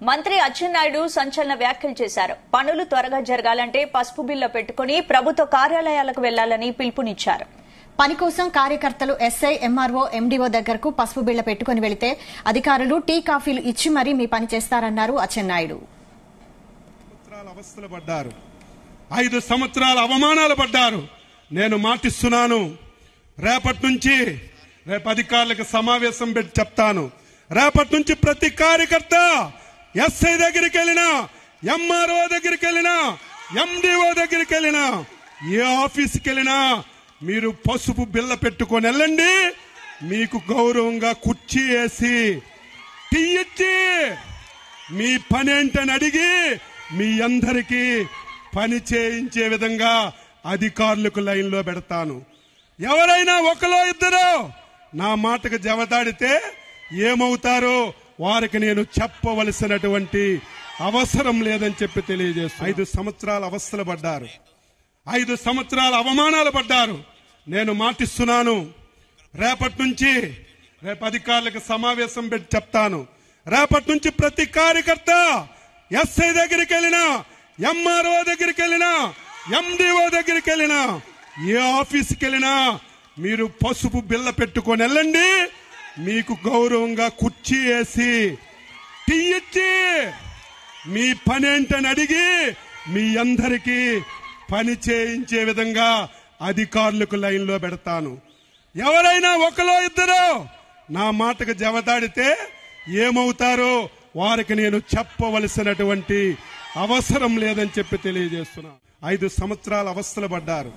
మంత్రి అచ్చెన్నాయుడు సంచలన వ్యాఖ్యలు చేశారు. పనులు త్వరగా జరగాలంటే పసుపు బిల్ల పెట్టుకుని ప్రభుత్వ కార్యాలయాలకు వెళ్లాలని పిలుపునిచ్చారు. పని కోసం కార్యకర్తలు ఎస్ఐ, ఎంఆర్ఓ, ఎండీఓ దగ్గరకు పసుపు బిళ్ల పెట్టుకుని వెళితే అధికారులు టీ కాఫీలు ఇచ్చి మరీ మీ పని చేస్తారన్నారు అచ్చెన్నాయుడు. 5 సంవత్సరాల అవమానాలు పడ్డారు. నేను మాటిస్తున్నాను, రేపటి నుంచి అధికారులకు సమావేశం పెట్టి చెప్తాను. రేపటి నుంచి ప్రతి కార్యకర్త ఎస్ఐ దగ్గరికి వెళ్ళినా, ఎంఆర్ఓ దగ్గరికి వెళ్ళినా, ఎండీఓ దగ్గరికి వెళ్ళినా, ఏ ఆఫీస్కి వెళ్ళినా మీరు పసుపు బిల్ల పెట్టుకొని వెళ్ళండి. మీకు గౌరవంగా కుర్చీ వేసి టీ ఇచ్చి మీ పని ఏంటని అడిగి మీ అందరికీ పని చేయించే విధంగా అధికారులకు లైన్లో పెడతాను. ఎవరైనా ఒకలో ఇద్దరు నా మాటకు జవదాడితే ఏమవుతారో వారికి నేను చెప్పవలసినటువంటి అవసరం లేదని చెప్పి తెలియజేస్తాను. 5 సంవత్సరాల అవస్థలు పడ్డారు, 5 సంవత్సరాల అవమానాలు పడ్డారు. నేను మాటిస్తున్నాను, రేపటి నుంచి అధికారులకు సమావేశం పెట్టి చెప్తాను. రేపటి నుంచి ప్రతి కార్యకర్త ఎస్ఐ దగ్గరికి వెళ్ళినా, ఎంఆర్ఓ దగ్గరికి వెళ్ళినా, ఎండీఓ దగ్గరికి వెళ్ళినా, ఏ ఆఫీస్కి వెళ్ళినా మీరు పసుపు బిల్ల పెట్టుకొని వెళ్ళండి. మీకు గౌరవంగా కుర్చీ వేసి టీ ఇచ్చి మీ పని ఏంటని అడిగి మీ అందరికీ పని చేయించే విధంగా అధికారులకు లైన్లో పెడతాను. ఎవరైనా ఒకలో ఇద్దరు నా మాటకు జవదాడితే ఏమవుతారో వారికి నేను చెప్పవలసినటువంటి అవసరం లేదని చెప్పి తెలియజేస్తున్నా. 5 సంవత్సరాల అవస్థలు పడ్డారు.